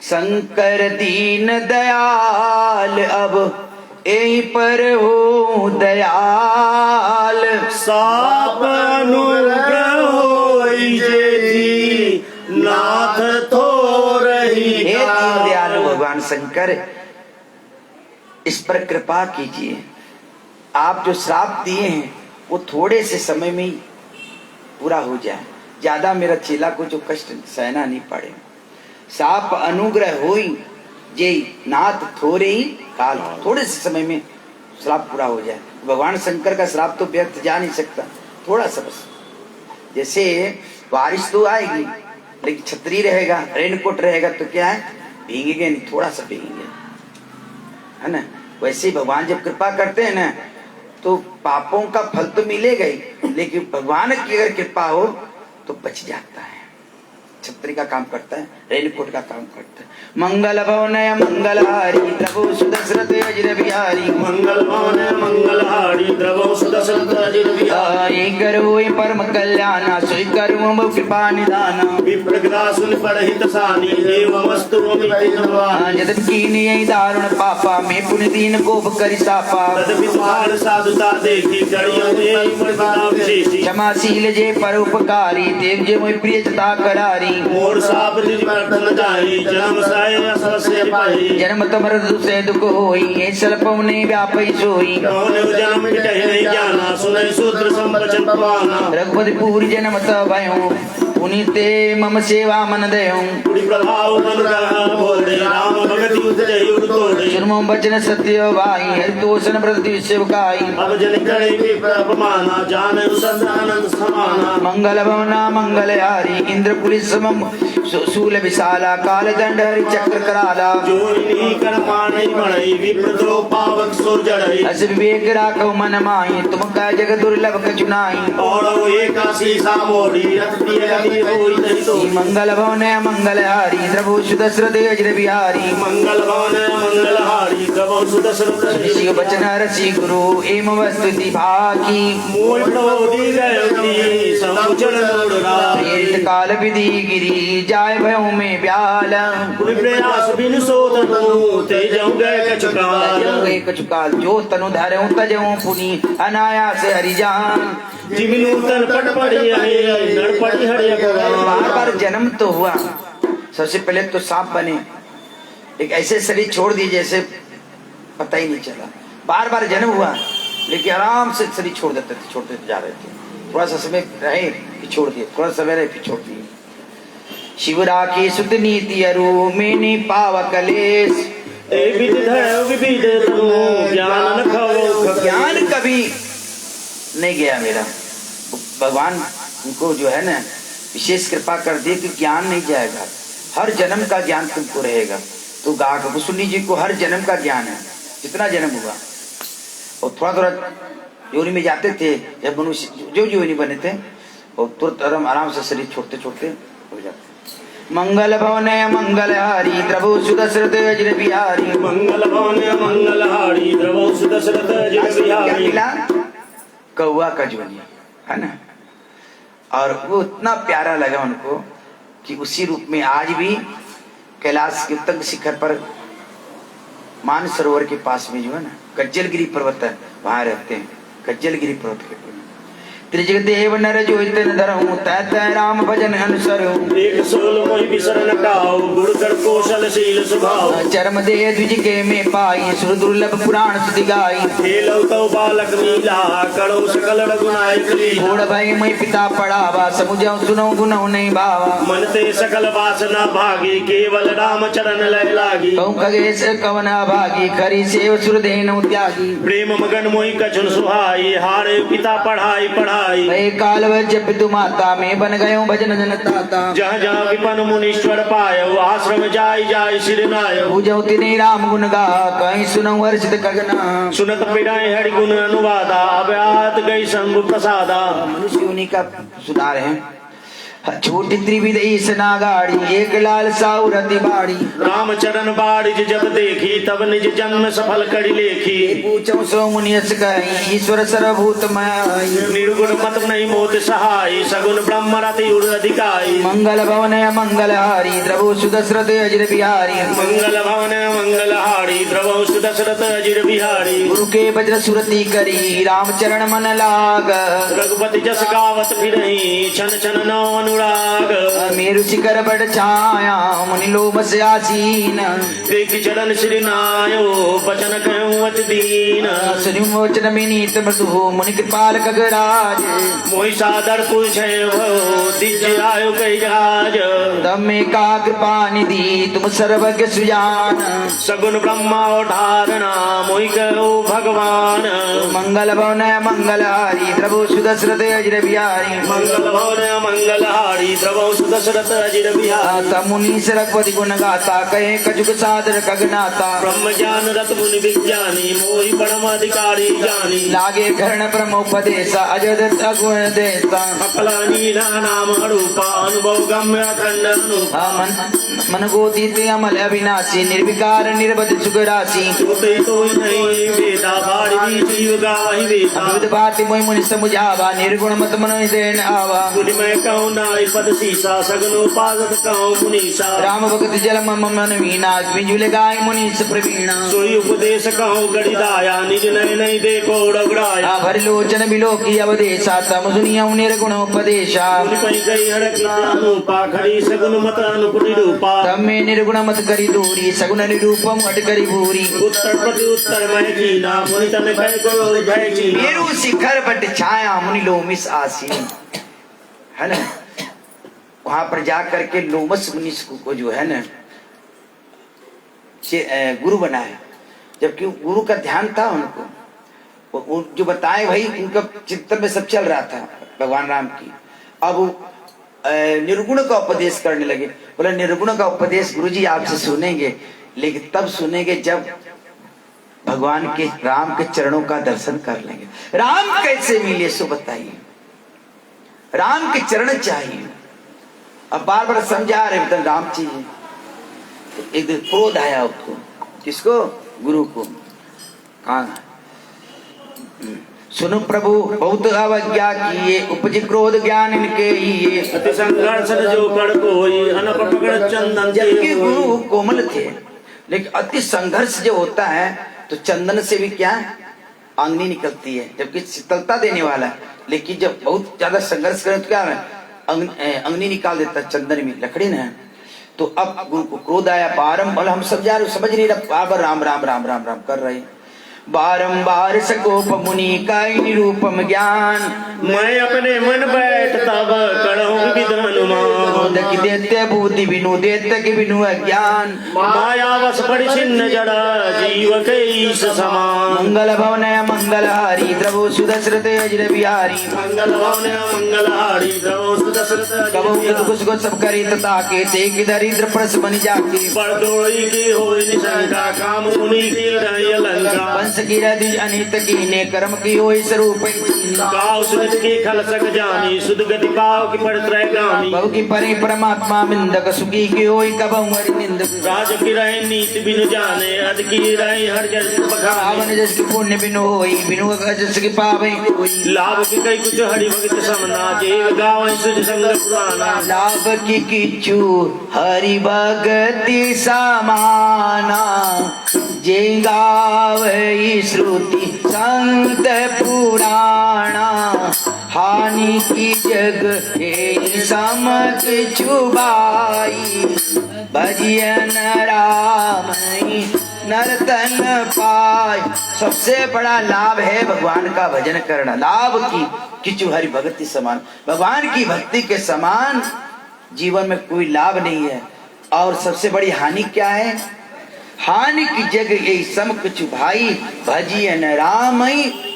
शंकर दीन दयाल अब यहीं पर हो दयाल, साप अनुग्रह होई जेठी नाथ थोरही। हे दीन दयालु भगवान शंकर, इस पर कृपा कीजिए। आप जो श्राप दिए हैं वो थोड़े से समय में ही पूरा हो जाए, ज्यादा मेरा चेला को जो कष्ट सहना नहीं पड़े। साप अनुग्रह होई जे नाथ थोरे ही काल, थोड़े से समय में श्राप पूरा हो जाए। भगवान शंकर का श्राप तो व्यर्थ जा नहीं सकता, थोड़ा सा बस। जैसे बारिश तो आएगी लेकिन छतरी रहेगा, रेनकोट रहेगा तो क्या है, भीगेंगे नहीं, थोड़ा सा भीगेंगे, है ना। वैसे ही भगवान जब कृपा करते हैं ना तो पापों का फल तो मिलेगा ही, लेकिन भगवान की अगर कृपा हो तो बच जाता है, छतरी का काम करता है, रेनकोट का काम करता है। मंगल भवनय मंगलहारी प्रभु सुदशरथ अजिर बिहारी, मंगल भवन मंगलहारी द्रवो सुदशरथ अजिर बिहारी, करो परम कल्याण सोई करो कृपा निदान, विप्रगदा सुन परहित सानी देवमस्तु अमित जद कीन दारुण पापा मैं पुण्य दीन कोप करि सापा, तदपि तुम्हार साधुता देखी करियो एहि मर्यादा विशेषी, क्षमाशील जे परोपकारी देव जे मोहि प्रिय जता करारी, मोर साप निज वर्तन जाई जन्म साय असवस्य पाई, जन्म तमर दुसे दुख होई ऐसल पवने व्यापै सोई, कौन जन्म मिटहि नहीं जाना सुनै सूत्र संवचन पवाना, रघुपति पूरी जन्म तब भयो पुनीते मम सेवा मन दयो, पुरी प्रभाव अनुग्रह बोल दे राम भगति उतरहि उतोड़े, सुनमो बचन सत्य भाई हरितोषण प्रति सेवकाई, अब जन करे विप्र अपमाना जाने संतानंद समाना, मंगल भवना मंगल हारी इंद्र पुलिस समम शूल विशाला काल दंड हरि चक्र कराला, जो इन्हीं कर्मा नहीं बढ़ई विप्र द्रोह पावक सो जड़ई, अस विवेक राखो मन माही तुम का जग दुर्लभ कचुनाई, और एकासी सामोड़ी रथ प्रिय गति होई नहीं तो, मंगल भवन मंगल हारी प्रभु सुदशरथ अजिर बिहारी, मंगल भवन मंगलहारी प्रभु सुदशरथ ऋषि बचन रसी गुरु एम वस्तुति भाकी, मोय प्रबोधि गयति समुचर नोडरा, प्रेरित काल विधि गिरी जाय भयो में ब्याल, पुनि प्रयास बिन सोधनु तेजौ गए कछुकाल, कचुकाल जो तनु धरऊं तजऊं पुनि अनायास हरिजान, जिमिनूतन पट पड़ी आई नरपति हरि बार बार जन्म तो हुआ, सबसे पहले तो सांप बने, एक ऐसे शरीर छोड़ दिए जैसे पता ही नहीं चला, बार बार जन्म हुआ लेकिन आराम से शरीर छोड़ देते थे, छोड़ते जा रहे थे, थोड़ा सा समय रहे फिर छोड़ दिए, थोड़ा समय रहे फिर छोड़ दिए। शिवरा की सुत नीति अरु मेनी पाव कलेश, विविध ज्ञान न खाओ, ज्ञान कभी नहीं गया मेरा, भगवान उनको जो है ना विशेष कृपा कर दी कि ज्ञान नहीं जाएगा, हर जन्म का ज्ञान तुमको रहेगा। तो गाग सुनी जी को हर जन्म का ज्ञान है, जितना जन्म हुआ, और थोड़ा थोड़ा योनि में जाते थे, जब मनुष्य जो योनि बने थे और तुरंत आराम से शरीर छोड़ते छोड़ते हो जाते। मंगल भवन मंगल हारी प्रभु सुदशरथ अजिर बिहारी, मंगल भवन मंगलहारी प्रभु सुदशरथ अजिर बिहारी, मिला कौआ का जोनी है ना, और वो इतना प्यारा लगा उनको कि उसी रूप में आज भी कैलाश के उत्तंग शिखर पर मानसरोवर के पास में जो है ना गज्जलगिरी पर्वत है, वहां रहते हैं, गज्जलगिरी पर्वत के त्रिजग देव नर जो इतन धरऊं तै राम भजन अनुसरूं, एक सोल मोहि बिसरन टाओ गुण कर कौशल शील स्वभाव, चरम दे द्विज के में पाई सुर दुर्लभ पुराण सुधि गाई, खेलौ तो बालक लीला करो सकल रघुनायक लीला, घोड़ भई मैं पिता पढ़ावा समुझौ सुनौ गुनौ नहीं भावा, मन ते सकल वासना भागी केवल राम चरण लय लागी, कहूँ खगेश कवन भागी खरी सेव सुर देनु त्यागी, प्रेम मगन मोहि कछुन सुहाई हारे पिता पढ़ाई पढ़ाई, भय काल जप तु माता में बन गयो भजन जन ताता, जहाँ जहाँ विपन मुनीश्वर पायो आश्रम जाय जाय सिर नायो, पूजौ तिने राम गुण गा कहीं सुनौ हर्षित गगना, सुनत पिराय हरि गुण अनुवादा अव्यात गई शंभु प्रसादा, मनुष्य उन्हीं का सुधार है। छोटी त्रिविध ईस नागाड़ी एक लाल साउ रति बाड़ी, राम चरण बारिज जब देखी तब निज जन्म सफल करी लेखी, पूछो सो मुनियस कही ईश्वर सर्वभूत माई, निर्गुण मत नहीं मोत सहाय सगुण ब्रह्म रति उड़ अधिकाई, मंगल भवन मंगल हारी प्रभु सुदशरथ अजिर बिहारी, मंगल भवन मंगलहारी प्रभु सुदशरथ अजिर बिहारी, गुरु के वज्र सुरति करी राम चरण मन लाग, रघुपति जस गावत फिरहि छन छन नौ अनुराग मेरु शिखर बड़ छाया मुनि लोभ से आसीन देख चरण श्री नायो बचन कहूँ अच दीन सुनि मोचन विनीत मृदु मुनि कृपाल खगराज मोहि सादर पूछे भो दिज आयो कही जाज तब में का कृपा निधि तुम सर्वज्ञ सुजान सगुन ब्रह्मा धारणा मोहि कहो भगवान मंगल भवन मंगल हारी द्रवो सुदशरथ अजर बिहारी मंगल भवन मंगल हारी द्रवो सुदशरथ अजिर बिहारी तब मुनि सरस्वती गुण गाता कहे कजुग सादर कगनाता ब्रह्म ज्ञान रत मुनि विज्ञानी मोहि परम अधिकारी जानी लागे कर्ण ब्रह्मोपदेश अजदत्त गुण देता अकलानी नाम रूपा अनुभव गम्य अखंड अनुभा मन गोतीत अमल अविनाशी निर्विकार निर्बध सुख राशि जोते तो नहीं वेदा बाड़ी जीव गाहि वेदा अद्भुत भाति मोहि मुनि समुझावा निर्गुण मत मन देन आवा मुनि मैं कहूँ नाई पद सीसा सगनो पागत कहूँ मुनीसा राम भगत जल मम मन मीना बिजुल गाय मुनीस प्रवीणा सोई उपदेश कहूँ गणिदाया निज नय नहीं देखो रगड़ाया भर लोचन बिलोकी अवदेशा तम सुनिया निर्गुण उपदेशा मुनि पै गई हड़क अनुपा खड़ी सगुन मत अनुपुनि रूपा तब में निर्गुण मत करी दूरी सगुण निरूपम हट करी भूरी उत्तर प्रति उत्तर मैं कीना मुनि तन कह को भय कीना मेरु शिखर बट छाया मुनि लोमिस आसीन है ना वहां पर जाकर के लोमस मुनि को जो है ना गुरु बनाया जबकि गुरु का ध्यान था उनको वो जो बताए भाई उनका चित्त में सब चल रहा था भगवान राम की अब निर्गुण का उपदेश करने लगे बोला निर्गुण का उपदेश गुरुजी आपसे सुनेंगे लेकिन तब सुनेंगे जब भगवान के राम के चरणों का दर्शन कर लेंगे राम कैसे मिले सो बताइए राम के चरण चाहिए अब बार बार समझा रहे तो राम चाहिए तो एक दिन क्रोध आया उसको किसको गुरु को कहा सुनो प्रभु बहुत अवज्ञा किए उपज क्रोध ज्ञान इनके ये अति संघर्ष जो कर कोई अनप पकड़ चंदन जबकि गुरु कोमल थे लेकिन अति संघर्ष जो होता है तो चंदन से भी क्या अंगनी निकलती है जबकि शीतलता देने वाला है लेकिन जब बहुत ज्यादा संघर्ष करें तो क्या है अंगनी निकाल देता है चंदन में लकड़ी ना तो अब गुरु को क्रोध आया बारम्बार हम समझ नहीं रहा बार बार राम राम राम राम राम कर रहे बारंबार सकोप मुनि का निरूपम ज्ञान मैं अपने मन बैठ तब करूं विधान देते बुद्धि बिनु देते के बिनु अज्ञान माया वश परिचिन्न जड़ जीव के ईश समान मंगल भवन मंगल हारी द्रवो सुदशरथ अजर बिहारी मंगल भवन मंगल हारी द्रवो सुदशरथ कबो कुछ को सब करे तथा के ते दरिद्र प्रस बन जाके बड़दोई की होई निशंका काम मुनि की रही लंका की रदि अनित की ने कर्म की होई स्वरूप गाँव सुनित की खल सक जानी सुध गति पाव की पड़ त्रय गामी बहु की परि परमात्मा बिंदक सुखी की होई कब हरि निंदक राज की रहे नीति बिनु जाने अध की रहे हर जस पावन जस की पुण्य बिनु होई बिनु जस की पावे कोई लाभ की कई कुछ हरि भगत समना जीव गाँव सुध संग पुराना लाभ की किचु हरि भगति समाना जे गावई श्रुति संत पुराणा हानि की जग हे समक छुबाई भजियन राम नर्तन पाय सबसे बड़ा लाभ है भगवान का भजन करना लाभ की किचु हरि भक्ति समान भगवान की भक्ति के समान जीवन में कोई लाभ नहीं है और सबसे बड़ी हानि क्या है हानि की जग ये सम कुछु भाई भजियन राम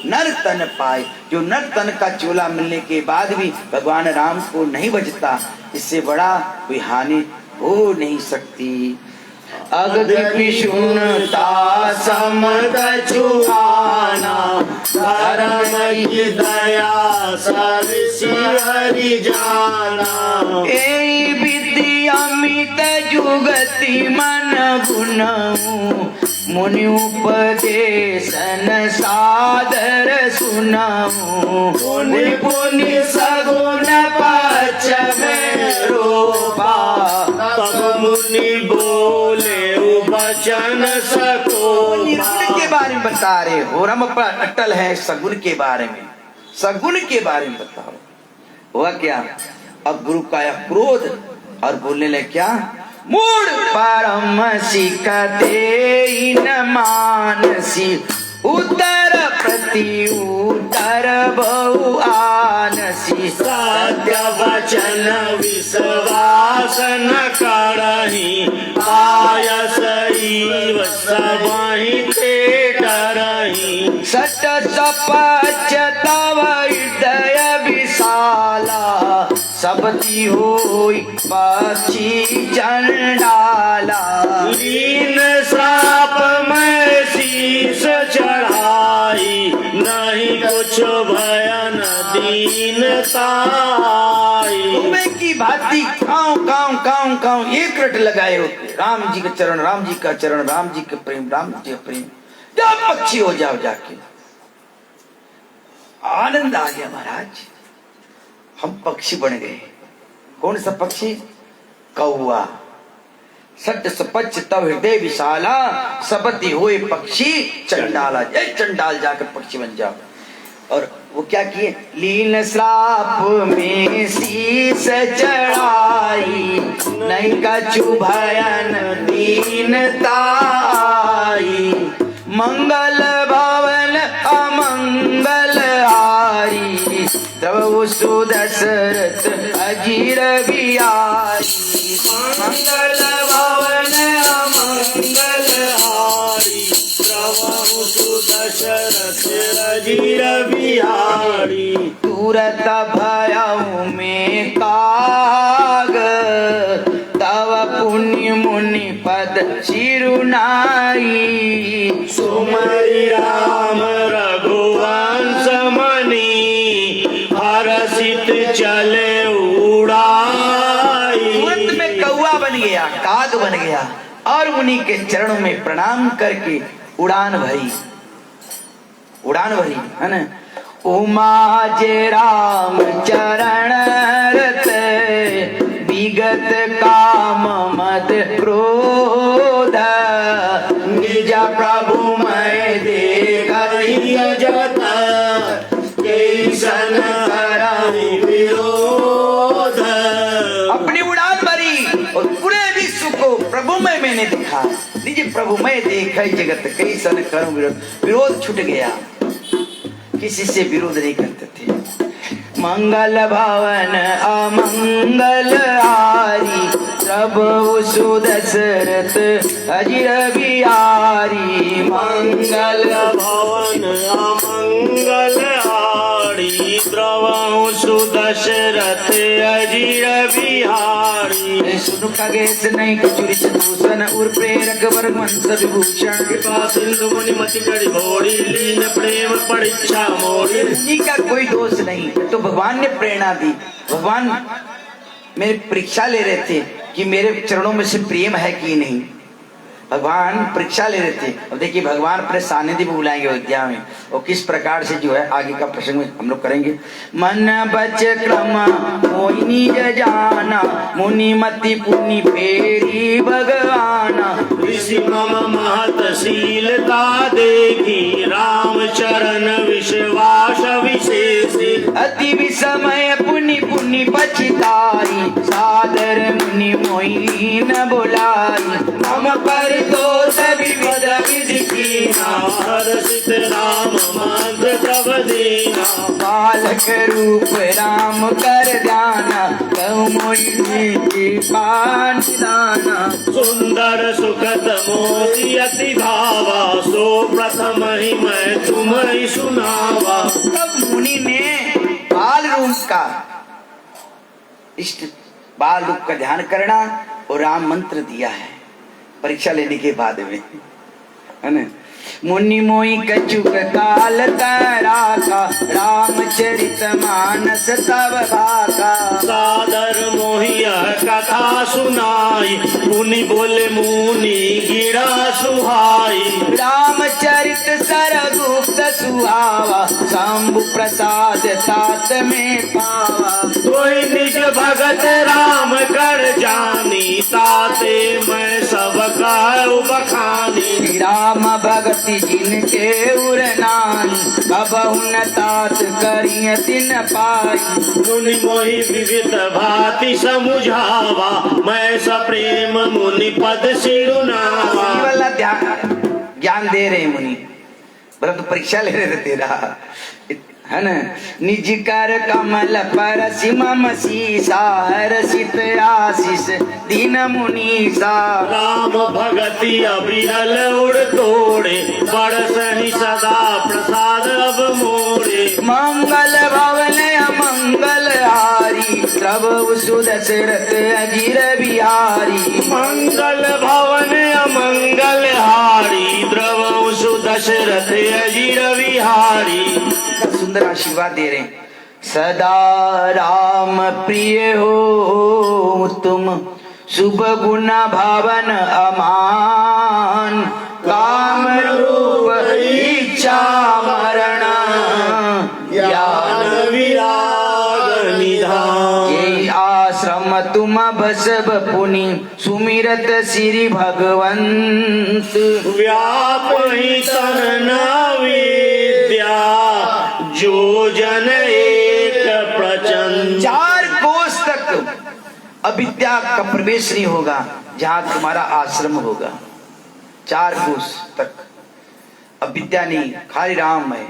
नर तन पाए जो नर तन का चोला मिलने के बाद भी भगवान राम को नहीं बचता इससे बड़ा कोई हानि हो नहीं सकती अगति पिशुनता सम कछुआना धर्म की दया सरसी हरि जाना ए विद्या अमित जुगति मन गुणऊ मुनि उपदेशन सादर सुनाऊ मुनि पुनि सगुण पक्ष में रूपा तब मुनि बोले वचन सको निर्गुण के बारे में बता रहे हो हम पर अटल है सगुण के बारे में सगुण के बारे में बताओ हुआ क्या अब गुरु का आया क्रोध और बोलने लगे क्या, मूढ़ परम सिकते न मानसी, उत्तर प्रति उत्तर बहु आनसी, सत्य वचन विश्वास न करहि, आयस ईव सबहि ते डरहि। सट सपच तव हृदय विशाला, सबती होई पक्षी चंडाला। लीन श्राप में शीश चढ़ाई, नहीं कुछ भयन दीनताई। तुम्हें की भांति काऊ काऊ काऊ काऊ एक रट लगाए हो, राम जी का चरण, राम जी का चरण, राम जी के प्रेम, राम जी का प्रेम। जब पक्षी हो जाओ जाके, आनंद आ गया महाराज, हम पक्षी बन गए। कौन सा पक्षी? कौआ। सट सपच तव हृदय विशाला, सबती हुए पक्षी चंडाला। जय चंडाल जाकर पक्षी बन जाओ। और वो क्या किए, लीन श्राप में शीस चढ़ाई, नहीं कछु भयन दीनताई। मंगल भवन अमंगल हारी, द्रव सुदशरथ अजीर बिहारी। मंगल भवन अमंगल हारी, द्रव सुदशरथ अजीर बिहारी। तुरत भयउ में काग, तव पुण्य मुनि पद शिरुनाई। सुमरि राम रघुवंश मणि, हरषित चले उड़ाई। तुरंत में कौआ बन गया, काग बन गया और मुनि के चरणों में प्रणाम करके उड़ान भरी, उड़ान भरी है न। उमा जे राम चरण रत, विगत काम मद क्रोध। निज प्रभु मैं देखहि जगत, कैसन करहि विरोध। अपनी उड़ान भरी और पूरे विश्व को प्रभुमय मैंने देखा, निज प्रभुमय देखै जगत, कैसन करूं विरोध। विरोध छूट गया, किसी से विरोध नहीं करते थे। मंगल भवन अमंगल हारी, प्रभु सुदशरथ अजीर बिहारी। मंगल भवन अमंगल हारी, द्रव सुदशरथ अजीर बिहारी। सुनु खगेश नहीं कचुरी दूषण, उर प्रेरक वर्ग मंत्र विभूषण। कृपा सिंधु मुनि मति करि भोरी, लीन प्रेम परीक्षा मोरी। मुनि का कोई दोष नहीं, तो भगवान ने प्रेरणा दी। भगवान मेरी परीक्षा ले रहे थे कि मेरे चरणों में से प्रेम है कि नहीं। भगवान परीक्षा ले रहे थे। अब देखिए भगवान अपने सानिध्य में बुलाएंगे अयोध्या में, और किस प्रकार से जो है आगे का प्रसंग में हम लोग करेंगे। मन बच क्रम मोहिनी जाना, मुनि मति पुनि फेरी भगवाना। ऋषि मम महतशीलता देखी, राम चरण विश्वास विशेषी। अति विसमय पुनि पुनि पछताई, सादर मुनि मोहि न बुलाई। मम पर दोष विविध विधि कीना, हर्षित राम मंत्र तब दीना। बालक रूप राम कर जाना, कहु मोहि पान दाना। सुंदर सुखद मोति अति भावा, सो प्रथम ही मैं तुम्हें सुनावा। तब मुनि ने बाल रूप का, इष्ट बाल रूप का ध्यान करना और राम मंत्र दिया है परीक्षा लेने के बाद में, है ना। मुनि मोहि कछुक काल तराका, रामचरित मानस तव भाका। सादर मोहिया कथा सुनाई, मुनि बोले मुनि गिरा सुहाई। रामचरित सरगुप्त सुहावा, शंभु प्रसाद तात में पावा। कोई निज भगत राम कर जानी, ताते मैं सब का बखानी। राम भगति जिनके उरनान अब तात करिय तिन पाई। मुनि मोहि विविध भांति समुझावा मैं सप्रेम मुनि पद सिरुनावा। ये वाला ज्ञान दे रहे मुनि, मतलब तो परीक्षा ले रहे थे तेरा, है ना। निज कर कमल पर सिमम सीसा हर्षित आशीष दीन मुनीसा। राम भगति अबिरल उड़ तोड़े बड़ सही सदा प्रसाद अब मोड़े। मंगल भवन अमंगल हारी प्रभु सुदशरथ अजीर बिहारी। मंगल भवन अमंगल हारी द्रव सुदशरथ अजीर बिहारी। सुंदर आशीर्वाद दे रहे हैं। सदा राम प्रिय हो तुम शुभ गुण भावन अमान। काम रूप इच्छा मरण ज्ञान विराग निधान। ये आश्रम तुम बसब पुनि सुमिरत श्री भगवंत। व्यापहि तन विद्या जो जन एक प्रचंड। 4 कोस तक अविद्या का प्रवेश नहीं होगा जहां तुम्हारा आश्रम होगा। 4 कोस तक अविद्या नहीं, खाली राम है।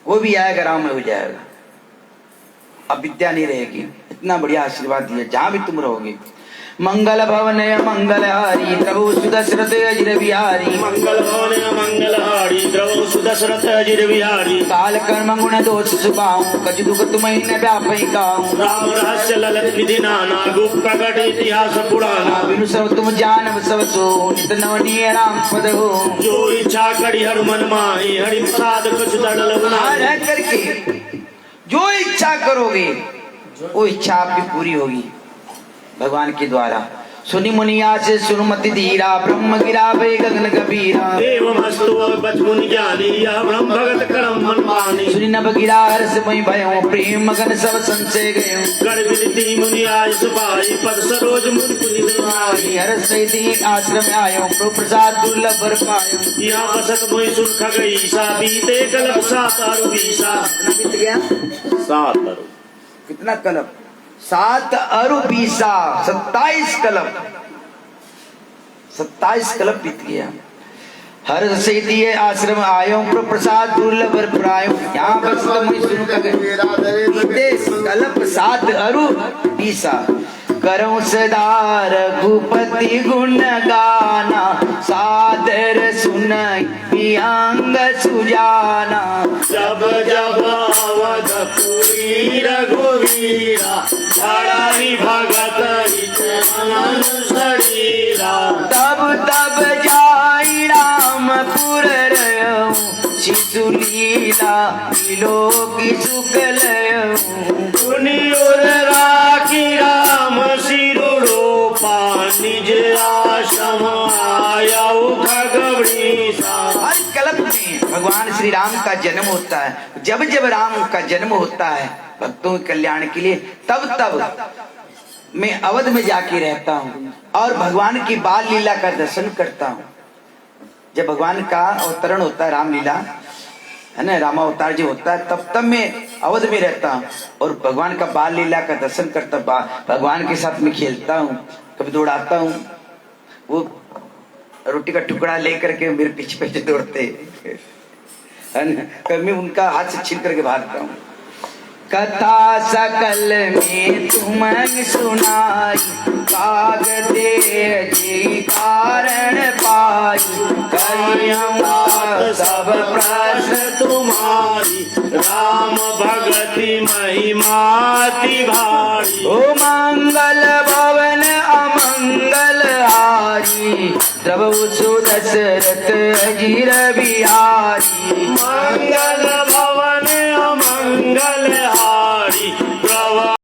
वो भी आएगा राम हो जाएगा, अविद्या नहीं रहेगी। इतना बढ़िया आशीर्वाद दिया जहां भी तुम रहोगे। मंगल भवन मंगल हारी प्रभु सुदशरथ अजिर बिहारी। मंगल भवन मंगल हारी द्रव सुदशरथ अजिर बिहारी। काल कर्म गुण दोष सुभाऊ कछ दुख तुम्हें न व्यापी गाऊं। राम रहस्य ललित विधि नाना गुप्त प्रकट इतिहास पुराना। बिनु सब तुम जान सब सो नित नवनीय राम पद हो। जो इच्छा करी हर मन माही हरि प्रसाद कुछ दड़ल रह करके जो इच्छा करोगे वो इच्छा आपकी पूरी होगी भगवान के द्वारा। सुनि मुनिया से सुनुमति धीरा ब्रह्म गिरा भय गगन कबीरा। एवं हस्तु बचमुन ज्ञानी यह ब्रह्म भगत करम मन मानी। सुनि नभ गिरा हर्ष मई भयो प्रेम मगन सब संशय गयो। गण विदिति मुनि आय सुभाई पद सरोज मुनि पुनि नाई। हर्ष सहित आश्रम आयो प्रभु प्रसाद दुर्लभ बर पायो। यहाँ बसत मोहि सुख गई सा बीते कलप 7 अरु 20। बीत गया 7 अरु कितना कलप 7 अरु 20 27 कलप 27 कलप बीत गया। हर से दिए आश्रम आयो प्रसाद दुर्लभ बर प्रायो। यहाँ बस मुनि सुन कलप 7 अरु 20। करऊं सदा रघुपति गुण गाना सादर सुनई अंग सुजाना। जब जब अवधपुरी रघुवीरा धराई भगत हित अनन शरीरा। तब तब जाई रामपुर रहो शिशु लीला की सुख लयो। सुनियोर राखी राम सिरुरोपा निज आश्रम आयऊ खगवृषा। हर कल्प में भगवान श्री राम का जन्म होता है। जब जब राम का जन्म होता है भक्तों के कल्याण के लिए तब तब मैं अवध में जाके रहता हूँ और भगवान की बाल लीला का दर्शन करता हूँ। जब भगवान का अवतरण होता है रामलीला है ना, रामावतार जो होता है तब तब मैं अवध में रहता हूँ और भगवान का बाल लीला का दर्शन करता हूँ। भगवान के साथ में खेलता हूँ, कभी दौड़ाता हूँ। वो रोटी का टुकड़ा लेकर के मेरे पीछे पीछे दौड़ते है ना, कभी उनका हाथ से छीन करके भागता हूँ। कथा सकल में तुम्हें सुनाई कागदे जी कारण पाई। सब प्रश्न तुम्हारी राम भगति महिमाति भारी। ओ मंगल भवन अमंगल हारी प्रभु सुदशरथ अजिर बिहारी। मंगल